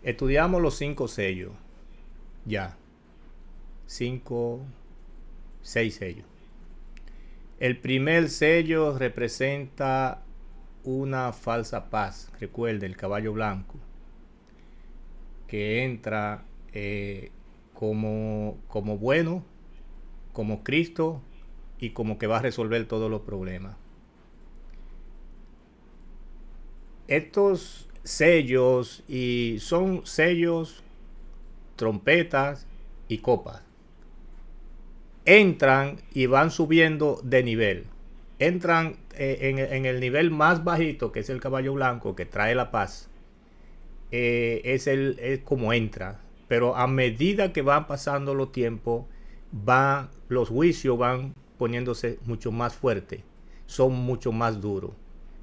Estudiamos los 5 sellos. Ya. 5, 6 sellos. El primer sello representa una falsa paz. Recuerde, el caballo blanco. Que entra como bueno, como Cristo y como que va a resolver todos los problemas. Estos sellos y son sellos, trompetas y copas. Entran y van subiendo de nivel. Entran en el nivel más bajito, que es el caballo blanco, que trae la paz. Es como entra. Pero a medida que van pasando los tiempos, los juicios van poniéndose mucho más fuertes. Son mucho más duros.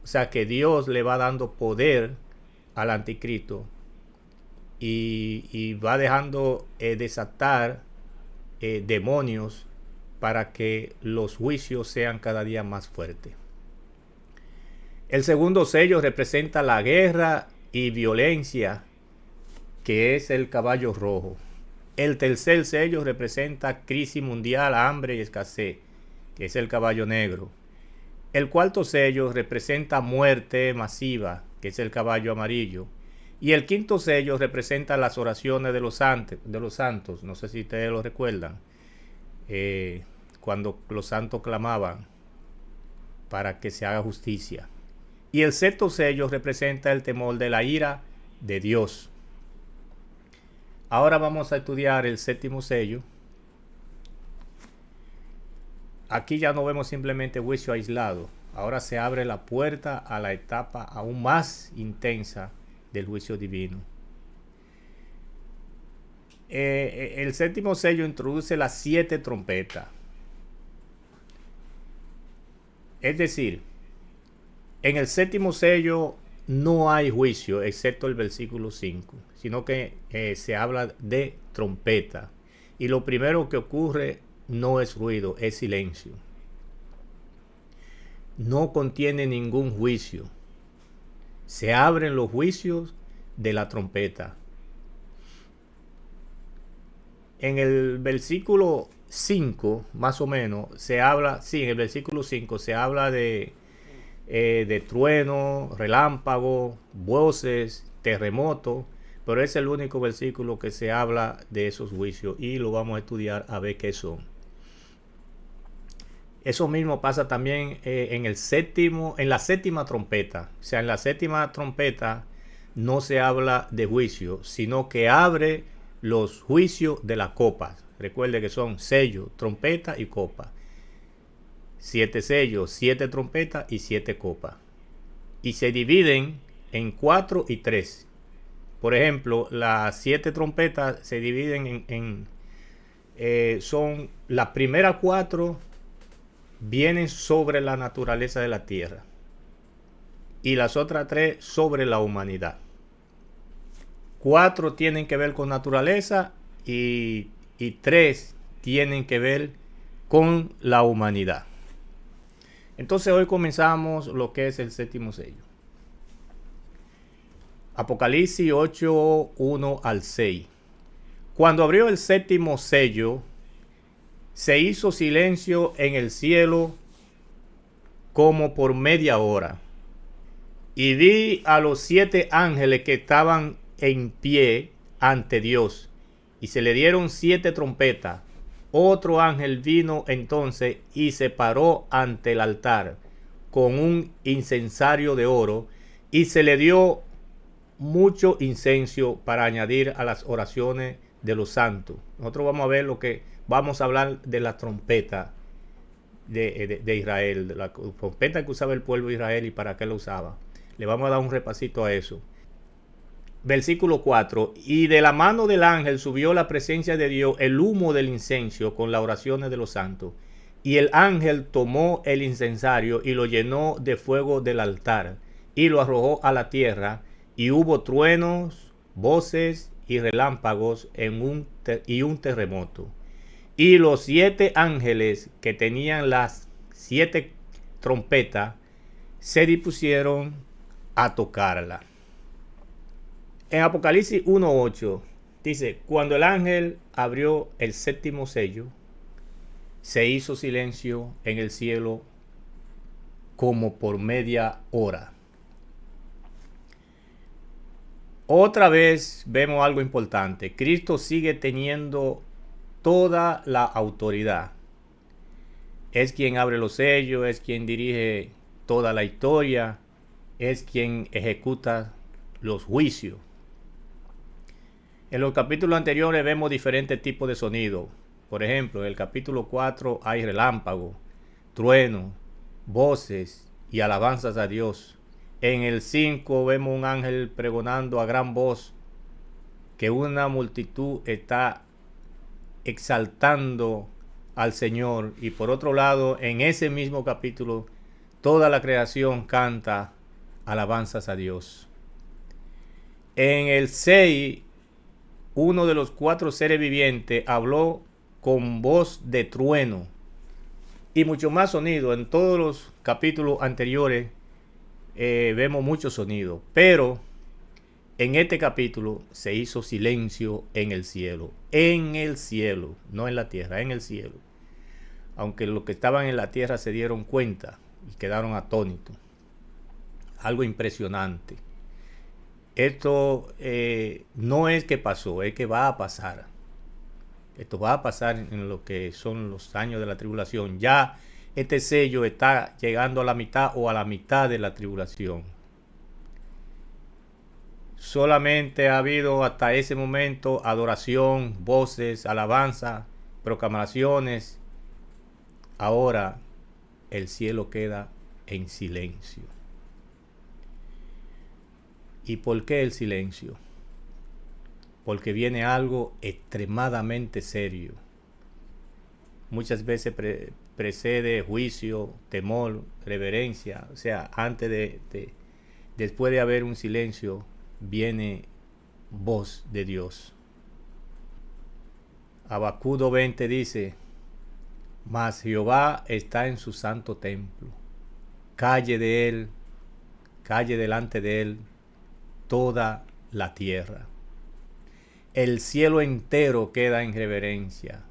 O sea que Dios le va dando poder al anticristo y va dejando desatar demonios para que los juicios sean cada día más fuertes. El segundo sello representa la guerra y violencia, que es el caballo rojo. El tercer sello representa crisis mundial, hambre y escasez, que es el caballo negro. El cuarto sello representa muerte masiva, que es el caballo amarillo. Y el quinto sello representa las oraciones de los santos. No sé si ustedes lo recuerdan. Cuando los santos clamaban para que se haga justicia. Y el sexto sello representa el temor de la ira de Dios. Ahora vamos a estudiar el séptimo sello. Aquí ya no vemos simplemente juicio aislado. Ahora se abre la puerta a la etapa aún más intensa del juicio divino. El séptimo sello introduce las 7 trompetas. Es decir, en el séptimo sello no hay juicio, excepto el versículo 5, sino que se habla de trompeta. Y lo primero que ocurre no es ruido, es silencio. No contiene ningún juicio. Se abren los juicios de la trompeta. En el versículo 5, más o menos, se habla, sí, en el versículo 5 se habla de trueno, relámpago, voces, terremoto, pero es el único versículo que se habla de esos juicios y lo vamos a estudiar a ver qué son. Eso mismo pasa también en la séptima trompeta. O sea, en la séptima trompeta no se habla de juicio, sino que abre los juicios de las copas. Recuerde que son sello, trompeta y copa. 7 sellos, 7 trompetas y 7 copas. Y se dividen en 4 y 3. Por ejemplo, las 7 trompetas se dividen son las primeras 4 vienen sobre la naturaleza de la tierra y las otras 3 sobre la humanidad. 4 tienen que ver con naturaleza y 3 tienen que ver con la humanidad. Entonces hoy comenzamos lo que es el séptimo sello. Apocalipsis 8, 1 al 6. Cuando abrió el séptimo sello, se hizo silencio en el cielo como por media hora. Y vi a los 7 ángeles que estaban en pie ante Dios, y se le dieron 7 trompetas. Otro ángel vino entonces y se paró ante el altar con un incensario de oro, y se le dio mucho incienso para añadir a las oraciones de los santos. Nosotros vamos a hablar de la trompeta de Israel, de la trompeta que usaba el pueblo de Israel y para qué lo usaba. Le vamos a dar un repasito a eso. Versículo 4. Y de la mano del ángel subió la presencia de Dios el humo del incienso con las oraciones de los santos. Y el ángel tomó el incensario y lo llenó de fuego del altar y lo arrojó a la tierra, y hubo truenos, voces y relámpagos y un terremoto. Y los 7 ángeles que tenían las 7 trompetas se dispusieron a tocarla. En Apocalipsis 1:8 dice, cuando el ángel abrió el séptimo sello, se hizo silencio en el cielo como por media hora. Otra vez vemos algo importante. Cristo sigue teniendo toda la autoridad. Es quien abre los sellos, es quien dirige toda la historia, es quien ejecuta los juicios. En los capítulos anteriores vemos diferentes tipos de sonidos. Por ejemplo, en el capítulo 4 hay relámpagos, truenos, voces y alabanzas a Dios. En el 5 vemos un ángel pregonando a gran voz que una multitud está exaltando al Señor. Y por otro lado, en ese mismo capítulo, toda la creación canta alabanzas a Dios. En el 6, uno de los 4 seres vivientes habló con voz de trueno y mucho más sonido. En todos los capítulos anteriores vemos mucho sonido, pero en este capítulo se hizo silencio en el cielo, no en la tierra, en el cielo. Aunque los que estaban en la tierra se dieron cuenta y quedaron atónitos. Algo impresionante. Esto no es que pasó, es que va a pasar. Esto va a pasar en lo que son los años de la tribulación. Ya este sello está llegando a la mitad o a la mitad de la tribulación. Solamente ha habido hasta ese momento adoración, voces, alabanza, proclamaciones. Ahora el cielo queda en silencio. ¿Y por qué el silencio? Porque viene algo extremadamente serio. Muchas veces precede juicio, temor, reverencia. O sea, después de haber un silencio, viene voz de Dios. Habacuc 2:20 dice, mas Jehová está en su santo templo. Calle delante de él toda la tierra. El cielo entero queda en reverencia,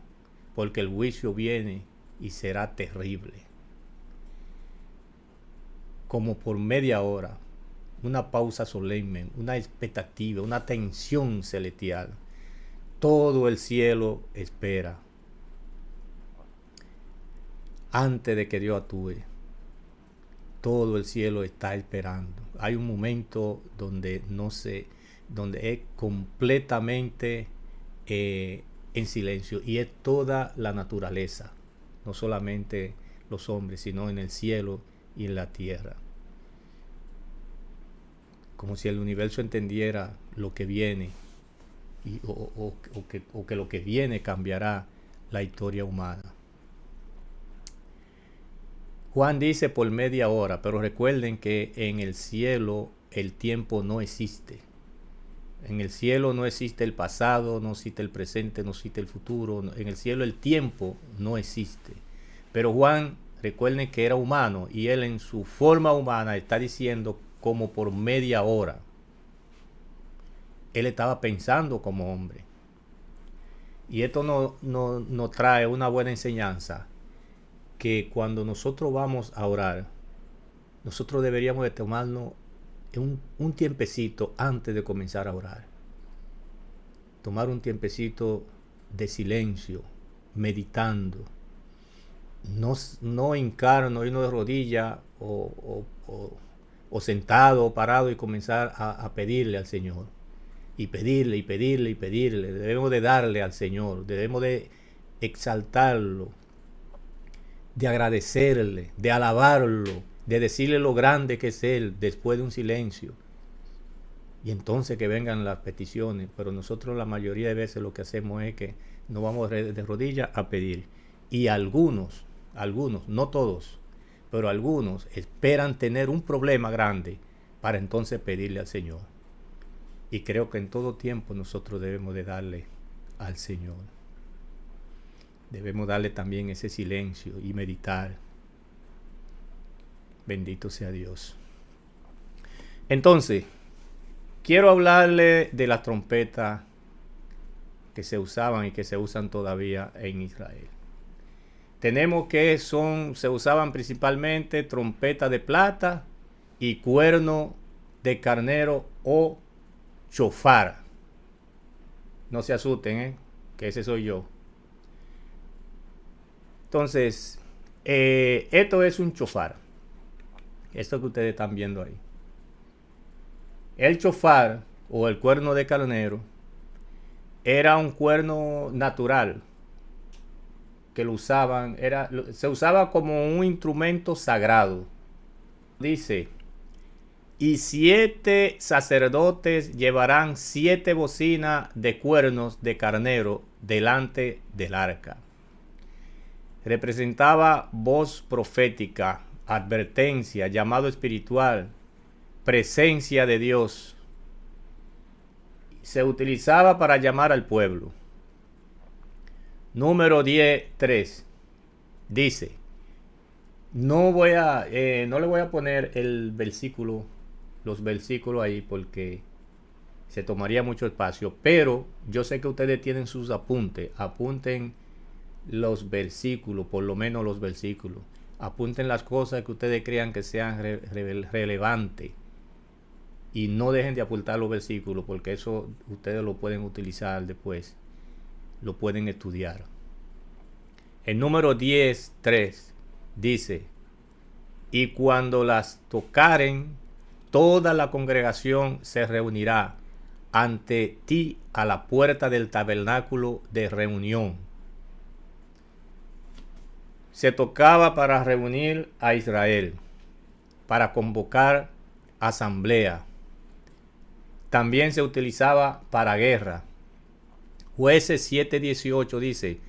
porque el juicio viene y será terrible. Como por media hora, una pausa solemne, una expectativa, una tensión celestial. Todo el cielo espera antes de que Dios actúe. Todo el cielo está esperando. Hay un momento donde donde es completamente en silencio, y es toda la naturaleza, no solamente los hombres, sino en el cielo y en la tierra. Como si el universo entendiera lo que viene o que lo que viene cambiará la historia humana. Juan dice por media hora, pero recuerden que en el cielo el tiempo no existe. En el cielo no existe el pasado, no existe el presente, no existe el futuro. En el cielo el tiempo no existe. Pero Juan, recuerden que era humano, y él en su forma humana está diciendo como por media hora. Él estaba pensando como hombre. Y esto nos trae una buena enseñanza, que cuando nosotros vamos a orar, nosotros deberíamos de tomarnos un tiempecito antes de comenzar a orar. Tomar un tiempecito de silencio, meditando. No hincar, no irnos de rodillas o sentado o parado y comenzar a pedirle al Señor. Y pedirle. Debemos de darle al Señor, debemos de exaltarlo, de agradecerle, de alabarlo, de decirle lo grande que es Él después de un silencio. Y entonces que vengan las peticiones. Pero nosotros la mayoría de veces lo que hacemos es que nos vamos de rodillas a pedir. Y algunos, no todos, pero algunos esperan tener un problema grande para entonces pedirle al Señor. Y creo que en todo tiempo nosotros debemos de darle al Señor. Debemos darle también ese silencio y meditar. Bendito sea Dios. Entonces, quiero hablarle de las trompetas que se usaban y que se usan todavía en Israel. Tenemos que se usaban principalmente trompetas de plata y cuerno de carnero o chofar. No se asusten, que ese soy yo. Entonces, esto es un chofar. Esto que ustedes están viendo ahí. El chofar o el cuerno de carnero era un cuerno natural que lo usaban, se usaba como un instrumento sagrado. Dice, y 7 sacerdotes llevarán 7 bocinas de cuernos de carnero delante del arca. Representaba voz profética, advertencia, llamado espiritual, presencia de Dios. Se utilizaba para llamar al pueblo. Número 10:3 dice, no le voy a poner los versículos ahí porque se tomaría mucho espacio, pero yo sé que ustedes tienen sus apuntes. Apunten los versículos, por lo menos los versículos. Apunten las cosas que ustedes crean que sean relevantes y no dejen de apuntar los versículos, porque eso ustedes lo pueden utilizar después, lo pueden estudiar. El número 10:3 dice, y cuando las tocaren, toda la congregación se reunirá ante ti a la puerta del tabernáculo de reunión. Se tocaba para reunir a Israel, para convocar asamblea. También se utilizaba para guerra. Jueces 7:18 dice,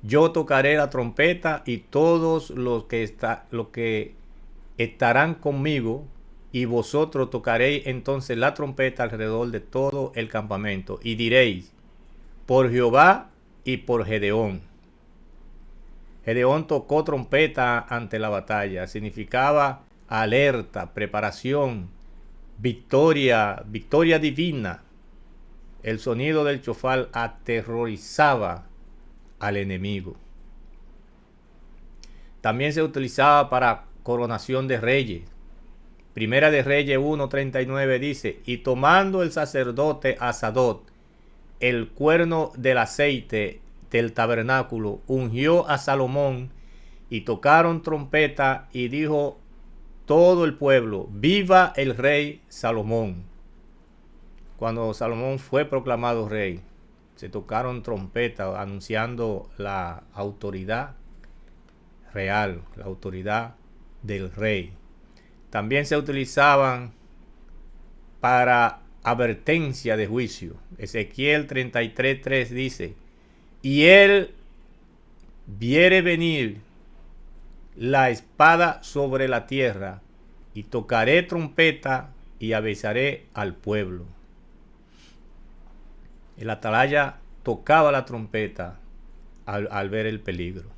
yo tocaré la trompeta y todos los que estarán conmigo, y vosotros tocaréis entonces la trompeta alrededor de todo el campamento, y diréis, por Jehová y por Gedeón. Gedeón tocó trompeta ante la batalla. Significaba alerta, preparación, victoria divina. El sonido del chofar aterrorizaba al enemigo. También se utilizaba para coronación de reyes. Primera de Reyes 1:39 dice, y tomando el sacerdote Asadot el cuerno del aceite del tabernáculo, ungió a Salomón, y tocaron trompeta, y dijo todo el pueblo, viva el rey Salomón. Cuando Salomón fue proclamado rey, se tocaron trompetas anunciando la autoridad real, la autoridad del rey. También se utilizaban para advertencia de juicio. Ezequiel 33:3 dice, y él viere venir la espada sobre la tierra, y tocaré trompeta y avisaré al pueblo. El atalaya tocaba la trompeta al ver el peligro.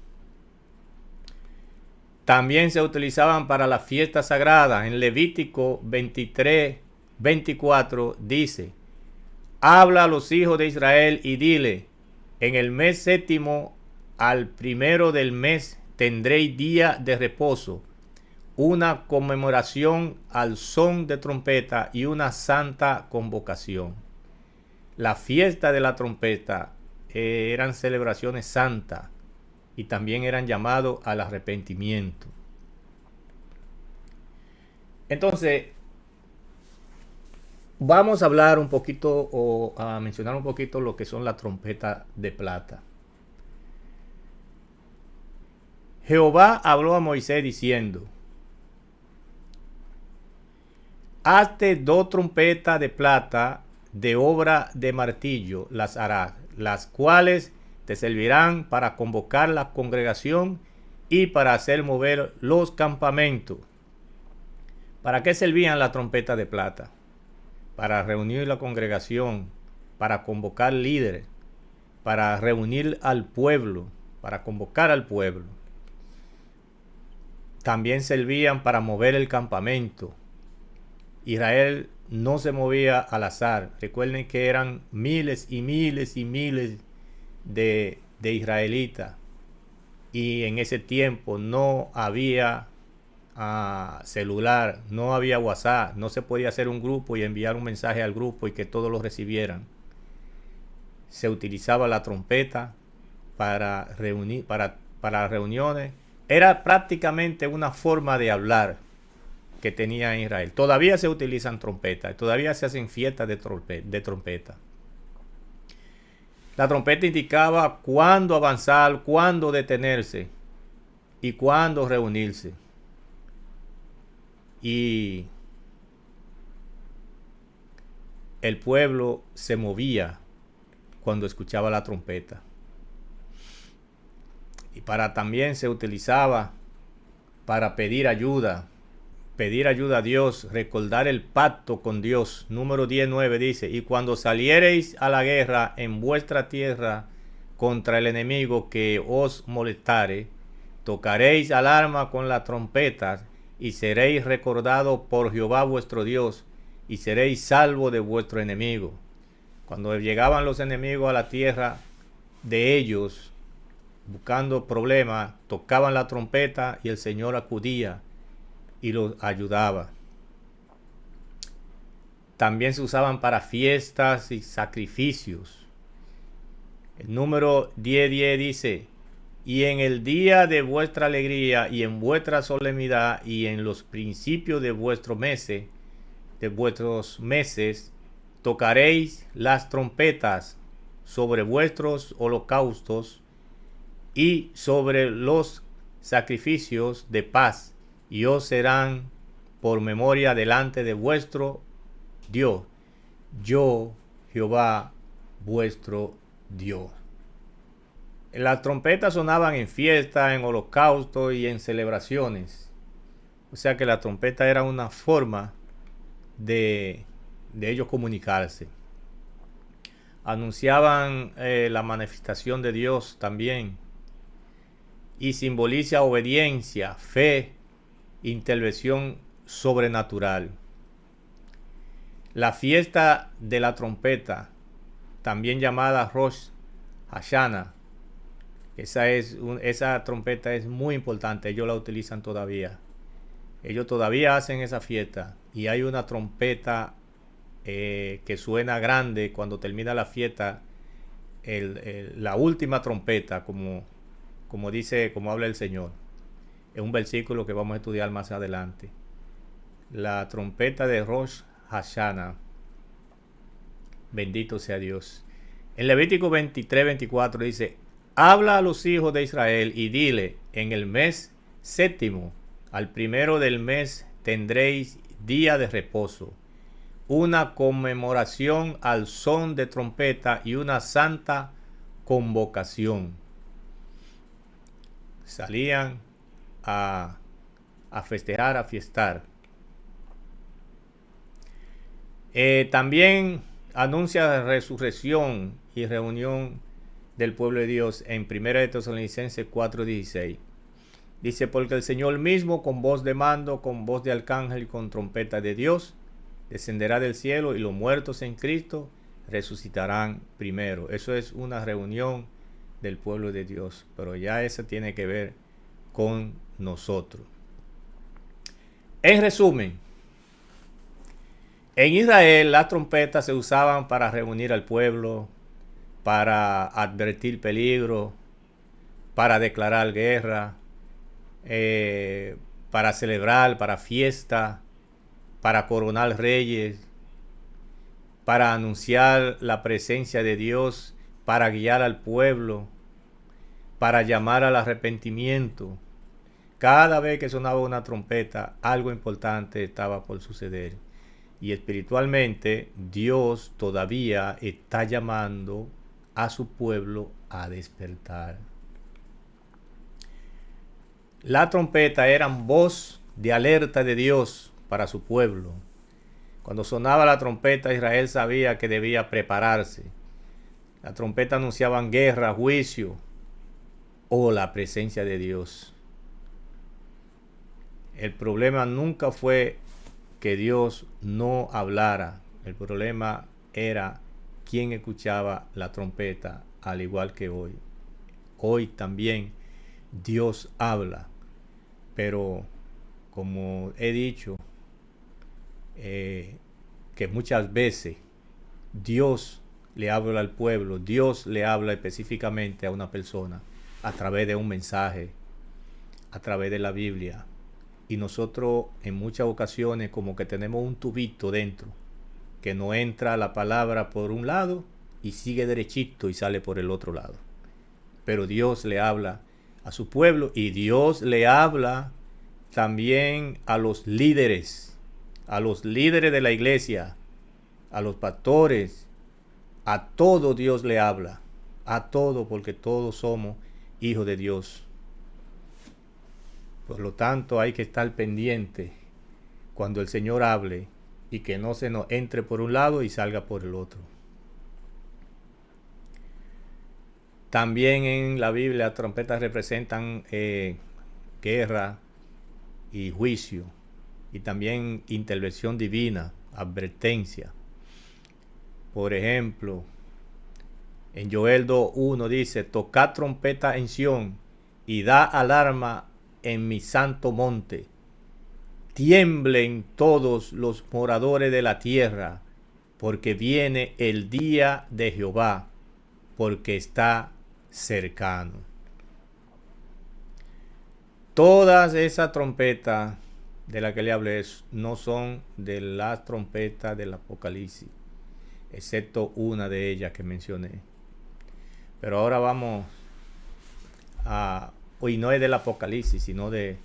También se utilizaban para la fiesta sagrada. En Levítico 23:24 dice, habla a los hijos de Israel y dile, en el mes séptimo, al primero del mes, tendréis día de reposo, una conmemoración al son de trompeta y una santa convocación. La fiesta de la trompeta eran celebraciones santas y también eran llamados al arrepentimiento. Entonces, vamos a hablar un poquito o a mencionar un poquito lo que son las trompetas de plata. Jehová habló a Moisés diciendo, hazte 2 trompetas de plata de obra de martillo, las harás, las cuales te servirán para convocar la congregación y para hacer mover los campamentos. ¿Para qué servían las trompetas de plata? Para reunir la congregación, para convocar líderes, para reunir al pueblo, para convocar al pueblo. También servían para mover el campamento Israel no se movía al azar. Recuerden que eran miles y miles y miles de israelitas. Y en ese tiempo no había celular, no había WhatsApp, no se podía hacer un grupo y enviar un mensaje al grupo y que todos lo recibieran. Se utilizaba la trompeta para reuniones. Era prácticamente una forma de hablar que tenía Israel. Todavía se utilizan trompetas, todavía se hacen fiestas de trompeta. La trompeta indicaba cuándo avanzar, cuándo detenerse y cuándo reunirse. Y el pueblo se movía cuando escuchaba la trompeta. Y también se utilizaba para pedir ayuda a Dios, recordar el pacto con Dios. Número 19 dice: y cuando saliereis a la guerra en vuestra tierra contra el enemigo que os molestare, tocaréis alarma con las trompetas y seréis recordados por Jehová vuestro Dios y seréis salvos de vuestro enemigo. Cuando llegaban los enemigos a la tierra de ellos buscando problemas, tocaban la trompeta y el Señor acudía y los ayudaba. También se usaban para fiestas y sacrificios. El número 10:10 dice: y en el día de vuestra alegría y en vuestra solemnidad y en los principios de vuestros meses, tocaréis las trompetas sobre vuestros holocaustos y sobre los sacrificios de paz, y os serán por memoria delante de vuestro Dios. Yo, Jehová, vuestro Dios. Las trompetas sonaban en fiestas, en holocaustos y en celebraciones. O sea que la trompeta era una forma de ellos comunicarse. Anunciaban la manifestación de Dios también. Y simboliza obediencia, fe, intervención sobrenatural. La fiesta de la trompeta, también llamada Rosh Hashanah, esa trompeta es muy importante, ellos la utilizan todavía. Ellos todavía hacen esa fiesta y hay una trompeta que suena grande cuando termina la fiesta, la última trompeta, como habla el Señor. Es un versículo que vamos a estudiar más adelante. La trompeta de Rosh Hashanah. Bendito sea Dios. En Levítico 23:24 dice: habla a los hijos de Israel y dile: en el mes séptimo, al primero del mes, tendréis día de reposo, una conmemoración al son de trompeta y una santa convocación. Salían a festejar, a fiestar. También anuncia resurrección y reunión del pueblo de Dios en 1 Tesalonicenses 4:16. Dice: porque el Señor mismo, con voz de mando, con voz de arcángel y con trompeta de Dios, descenderá del cielo, y los muertos en Cristo resucitarán primero. Eso es una reunión del pueblo de Dios, pero ya eso tiene que ver con nosotros. En resumen, en Israel las trompetas se usaban para reunir al pueblo, para advertir peligro, para declarar guerra, para celebrar, para fiesta, para coronar reyes, para anunciar la presencia de Dios, para guiar al pueblo, para llamar al arrepentimiento. Cada vez que sonaba una trompeta, algo importante estaba por suceder. Y espiritualmente, Dios todavía está llamando a su pueblo a despertar. La trompeta era voz de alerta de Dios para su pueblo. Cuando sonaba la trompeta, Israel sabía que debía prepararse. La trompeta anunciaba guerra, juicio o la presencia de Dios. El problema nunca fue que Dios no hablara. El problema era quién escuchaba la trompeta, al igual que hoy. Hoy también Dios habla, pero como he dicho, que muchas veces Dios le habla al pueblo, Dios le habla específicamente a una persona a través de un mensaje, a través de la Biblia. Y nosotros en muchas ocasiones como que tenemos un tubito dentro, que no entra la palabra por un lado y sigue derechito y sale por el otro lado. Pero Dios le habla a su pueblo y Dios le habla también a los líderes de la iglesia, a los pastores, a todo Dios le habla, a todo, porque todos somos hijos de Dios. Por lo tanto, hay que estar pendiente cuando el Señor hable y que no se nos entre por un lado y salga por el otro. También en la Biblia, trompetas representan guerra y juicio, y también intervención divina, advertencia. Por ejemplo, en Joel 2:1 dice: tocad trompeta en Sión y da alarma en mi santo monte. Tiemblen todos los moradores de la tierra, porque viene el día de Jehová, porque está cercano. Todas esas trompetas de las que le hablé no son de las trompetas del Apocalipsis, excepto una de ellas que mencioné. Pero ahora vamos a... Hoy no es del Apocalipsis, sino del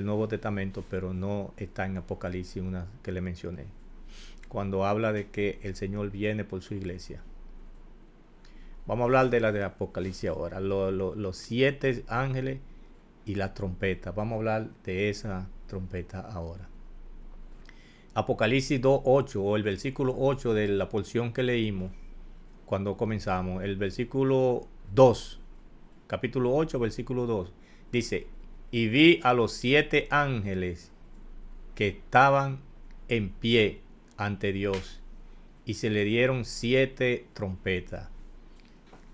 Nuevo Testamento, pero no está en Apocalipsis una que le mencioné, cuando habla de que el Señor viene por su iglesia. Vamos a hablar de la de Apocalipsis ahora, los 7 ángeles y la trompeta. Vamos a hablar de esa trompeta ahora. Apocalipsis 2:8, o el versículo 8 de la porción que leímos cuando comenzamos, el versículo 2, capítulo 8, versículo 2, dice: y vi a los 7 ángeles que estaban en pie ante Dios, y se le dieron 7 trompetas.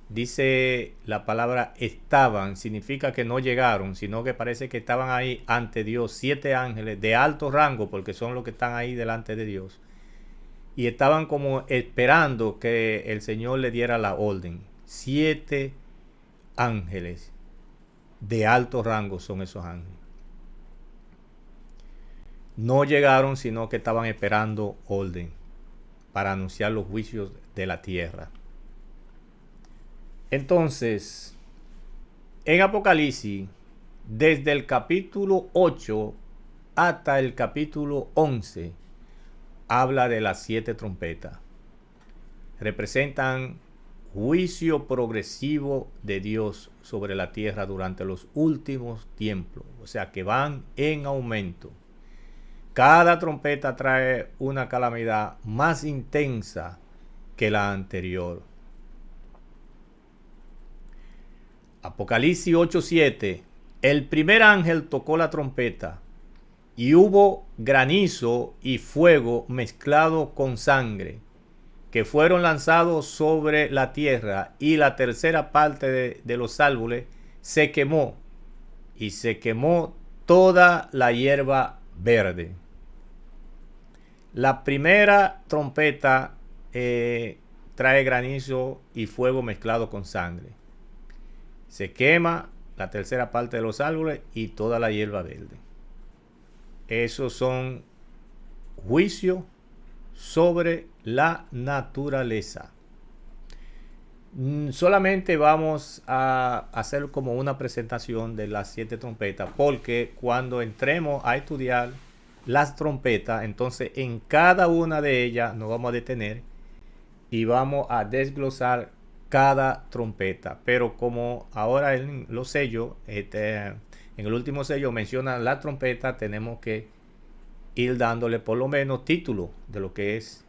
Dice la palabra estaban, significa que no llegaron, sino que parece que estaban ahí ante Dios 7 ángeles de alto rango, porque son los que están ahí delante de Dios. Y estaban como esperando que el Señor le diera la orden. 7 ángeles de alto rango son esos ángeles. No llegaron, sino que estaban esperando orden para anunciar los juicios de la tierra. Entonces, en Apocalipsis, desde el capítulo 8 hasta el capítulo 11, habla de las 7 trompetas. Representan juicio progresivo de Dios sobre la tierra durante los últimos tiempos, o sea que van en aumento. Cada trompeta trae una calamidad más intensa que la anterior. Apocalipsis 8:7. El primer ángel tocó la trompeta y hubo granizo y fuego mezclado con sangre, que fueron lanzados sobre la tierra, y la tercera parte de los árboles se quemó, y se quemó toda la hierba verde. La primera trompeta trae granizo y fuego mezclado con sangre. Se quema la tercera parte de los árboles y toda la hierba verde. Esos son juicios sobre la naturaleza. Solamente vamos a hacer como una presentación de las 7 trompetas, porque cuando entremos a estudiar las trompetas, entonces en cada una de ellas nos vamos a detener y vamos a desglosar cada trompeta. Pero como ahora en los sellos, en el último sello menciona la trompeta, tenemos que ir dándole por lo menos título de lo que es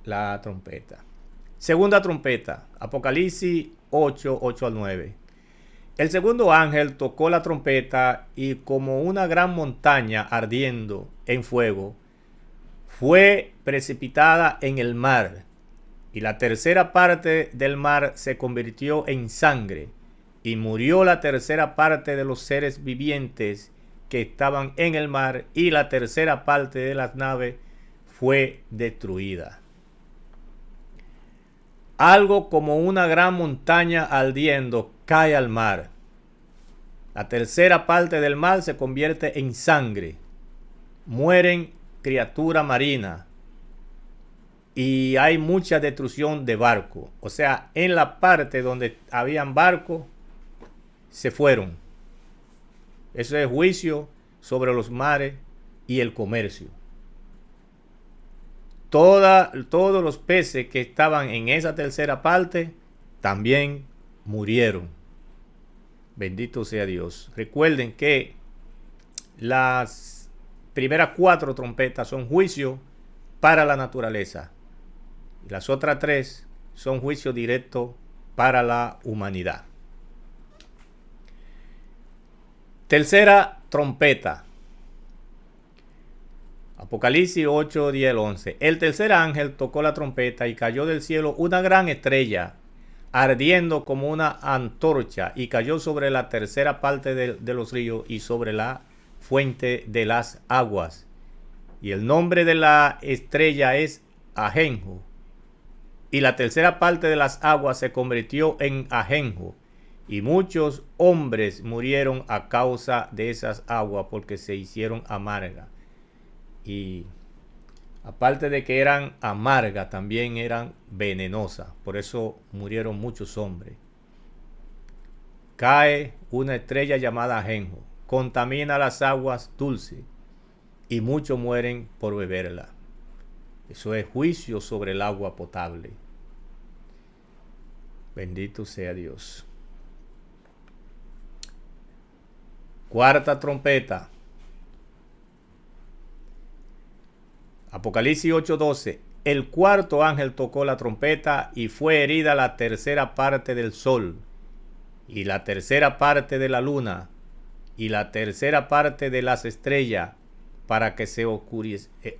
la trompeta. Segunda trompeta, Apocalipsis 8:8-9. El segundo ángel tocó la trompeta, y como una gran montaña ardiendo en fuego fue precipitada en el mar, y la tercera parte del mar se convirtió en sangre, y murió la tercera parte de los seres vivientes que estaban en el mar, y la tercera parte de las naves fue destruida. Algo como una gran montaña ardiendo cae al mar. La tercera parte del mar se convierte en sangre. Mueren criaturas marinas. Y hay mucha destrucción de barcos. O sea, en la parte donde habían barcos, se fueron. Eso es juicio sobre los mares y el comercio. Todos los peces que estaban en esa tercera parte también murieron. Bendito sea Dios. Recuerden que las primeras 4 trompetas son juicio para la naturaleza. Y las otras 3 son juicio directo para la humanidad. Tercera trompeta. Apocalipsis 8, 10, 11. El tercer ángel tocó la trompeta y cayó del cielo una gran estrella, ardiendo como una antorcha, y cayó sobre la tercera parte de los ríos y sobre la fuente de las aguas. Y el nombre de la estrella es Ajenjo. Y la tercera parte de las aguas se convirtió en ajenjo, y muchos hombres murieron a causa de esas aguas porque se hicieron amargas. Y aparte de que eran amargas, también eran venenosas. Por eso murieron muchos hombres. Cae una estrella llamada ajenjo, contamina las aguas dulces, y muchos mueren por beberla. Eso es juicio sobre el agua potable. Bendito sea Dios. Cuarta trompeta. Apocalipsis 8:12. El cuarto ángel tocó la trompeta y fue herida la tercera parte del sol, y la tercera parte de la luna, y la tercera parte de las estrellas, para que se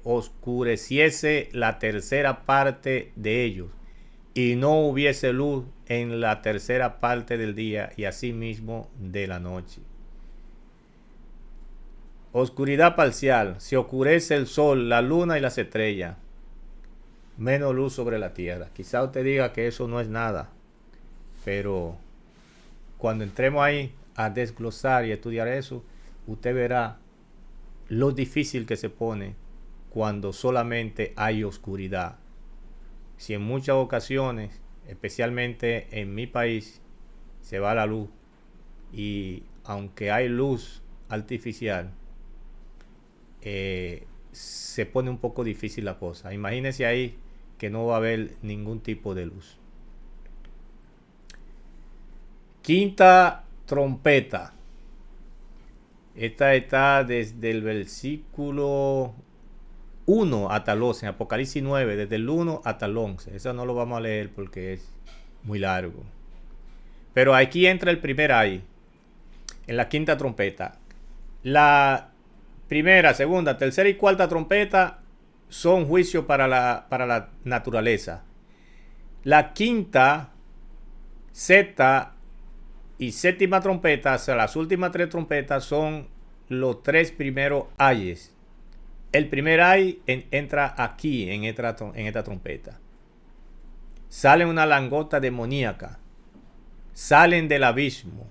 oscureciese la tercera parte de ellos, y no hubiese luz en la tercera parte del día, y asimismo de la noche. Oscuridad parcial. Se oscurece el sol, la luna y las estrellas. Menos luz sobre la tierra. Quizá usted diga que eso no es nada, pero cuando entremos ahí a desglosar y estudiar eso, usted verá lo difícil que se pone cuando solamente hay oscuridad. Si en muchas ocasiones, especialmente en mi país, se va la luz, y aunque hay luz artificial, se pone un poco difícil la cosa. Imagínense ahí que no va a haber ningún tipo de luz. Quinta trompeta. Esta está desde el versículo 1 hasta el 11, en Apocalipsis 9, desde el 1 hasta el 11. Eso no lo vamos a leer porque es muy largo. Pero aquí entra el primer ay, en la quinta trompeta. La primera, segunda, tercera y cuarta trompeta son juicios para la naturaleza. La quinta, sexta y séptima trompeta, o sea, las últimas 3 trompetas, son los 3 primeros ayes. El primer ay entra aquí, en esta trompeta. Salen una langota demoníaca. Salen del abismo.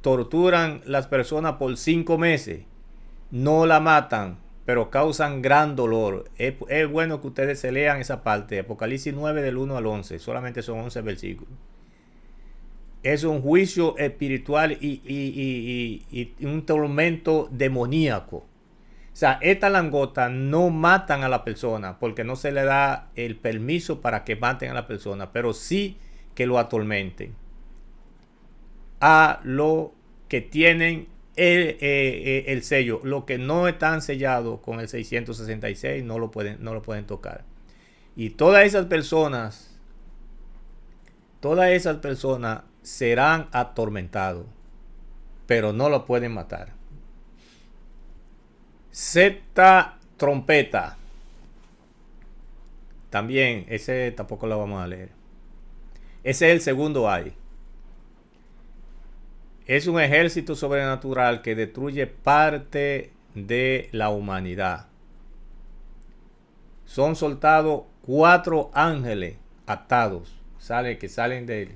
Torturan las personas por 5 meses. No la matan, pero causan gran dolor. Es bueno que ustedes se lean esa parte. Apocalipsis 9 del 1 al 11. Solamente son 11 versículos. Es un juicio espiritual y un tormento demoníaco. O sea, estas langotas no matan a la persona porque no se le da el permiso para que maten a la persona, pero sí que lo atormenten. A lo que tienen el sello. Lo que no están sellados con el 666 no lo pueden tocar. Y todas esas personas serán atormentados, pero no lo pueden matar. Sexta trompeta. también, ese tampoco lo vamos a leer. Ese es el segundo ay. Es un ejército sobrenatural que destruye parte de la humanidad. Son soltados 4 ángeles atados, que salen del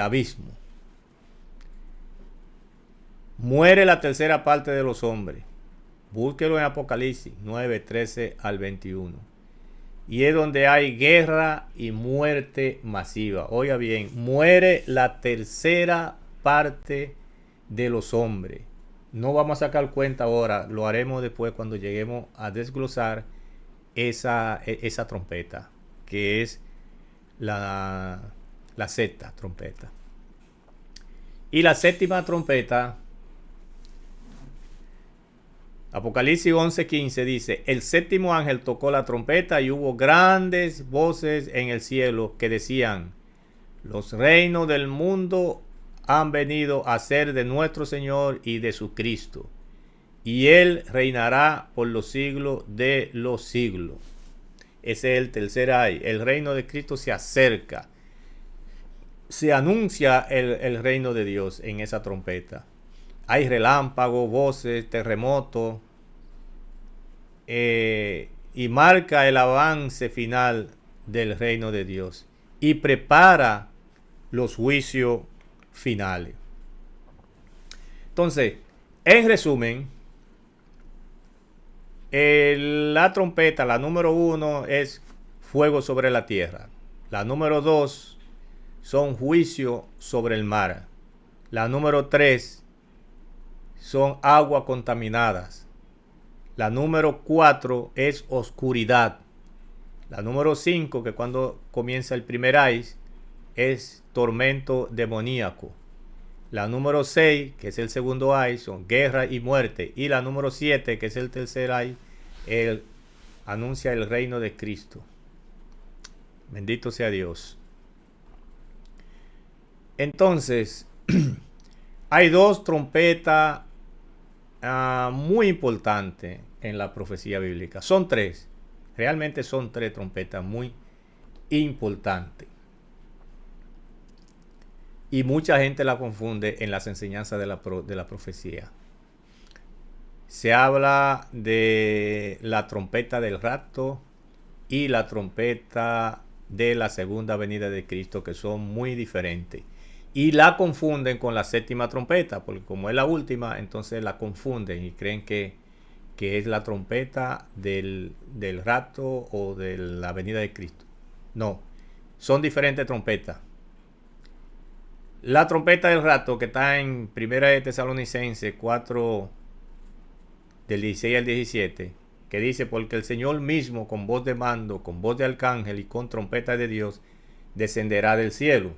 abismo. Muere la tercera parte de los hombres. Búsquelo en Apocalipsis 9, 13 al 21. Y es donde hay guerra y muerte masiva. Oiga bien, muere la tercera parte de los hombres. No vamos a sacar cuenta ahora, lo haremos después cuando lleguemos a desglosar esa trompeta, que es la sexta trompeta. Y la séptima trompeta, Apocalipsis 11:15 dice: el séptimo ángel tocó la trompeta y hubo grandes voces en el cielo que decían: los reinos del mundo han venido a ser de nuestro Señor y de su Cristo, y Él reinará por los siglos de los siglos. Ese es el tercer ay. El reino de Cristo se acerca. Se anuncia el reino de Dios en esa trompeta. Hay relámpagos, voces, terremotos, y marca el avance final del reino de Dios y prepara los juicios finales. Entonces, en resumen, la trompeta, la número 1 es fuego sobre la tierra. La número 2 son juicios sobre el mar. La número 3 son aguas contaminadas. La número 4 es oscuridad. La número 5, que cuando comienza el primer ay, es tormento demoníaco. La número 6, que es el segundo ay, son guerra y muerte. Y la número 7, que es el tercer ay, anuncia el reino de Cristo. Bendito sea Dios. Entonces, hay 2 trompetas muy importantes en la profecía bíblica. Son 3. Realmente son 3 trompetas muy importantes. Y mucha gente la confunde en las enseñanzas de la profecía. Se habla de la trompeta del rapto y la trompeta de la segunda venida de Cristo, que son muy diferentes. Y la confunden con la séptima trompeta, porque como es la última, entonces la confunden y creen que es la trompeta del rapto o de la venida de Cristo. No, son diferentes trompetas. La trompeta del rapto, que está en 1 de Tesalonicenses 4, del 16 al 17, que dice: porque el Señor mismo, con voz de mando, con voz de arcángel y con trompeta de Dios, descenderá del cielo.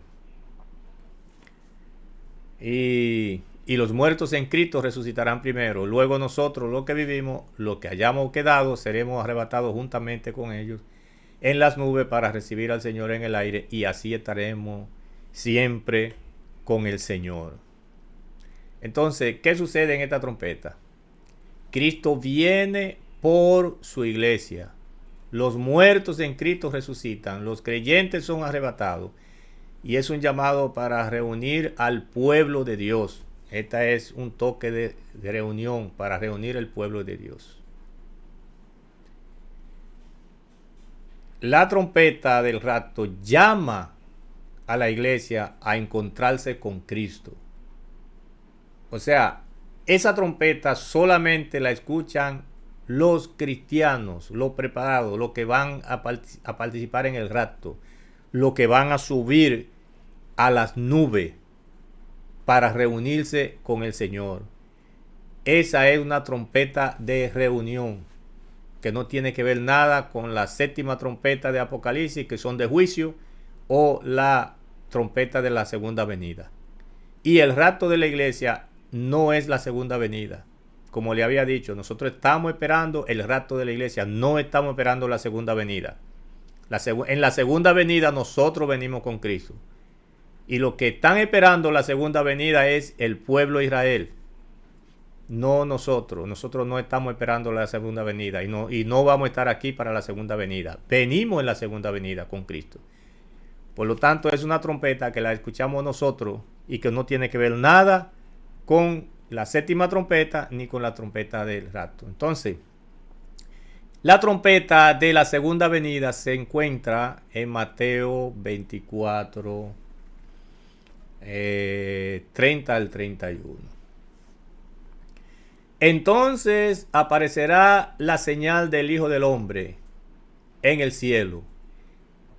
Y los muertos en Cristo resucitarán primero. Luego nosotros, los que vivimos, los que hayamos quedado, seremos arrebatados juntamente con ellos en las nubes para recibir al Señor en el aire, y así estaremos siempre con el Señor. Entonces, ¿qué sucede en esta trompeta? Cristo viene por su iglesia. Los muertos en Cristo resucitan. Los creyentes son arrebatados. Y es un llamado para reunir al pueblo de Dios. Esta es un toque de reunión para reunir el pueblo de Dios. La trompeta del rapto llama a la iglesia a encontrarse con Cristo. O sea, esa trompeta solamente la escuchan los cristianos, los preparados, los que van a participar en el rapto, los que van a subir a las nubes para reunirse con el Señor. Esa es una trompeta de reunión que no tiene que ver nada con la séptima trompeta de Apocalipsis, que son de juicio, o la trompeta de la segunda venida. Y el rapto de la iglesia no es la segunda venida. Como le había dicho, nosotros estamos esperando el rapto de la iglesia, no estamos esperando la segunda venida. En la segunda venida nosotros venimos con Cristo. Y los que están esperando la segunda venida es el pueblo de Israel. no nosotros. Nosotros no estamos esperando la segunda venida y no vamos a estar aquí para la segunda venida. Venimos en la segunda venida con Cristo. Por lo tanto, es una trompeta que la escuchamos nosotros y que no tiene que ver nada con la séptima trompeta ni con la trompeta del rapto. Entonces, la trompeta de la segunda venida se encuentra en Mateo 24, 30 al 31. Entonces aparecerá la señal del Hijo del Hombre en el cielo.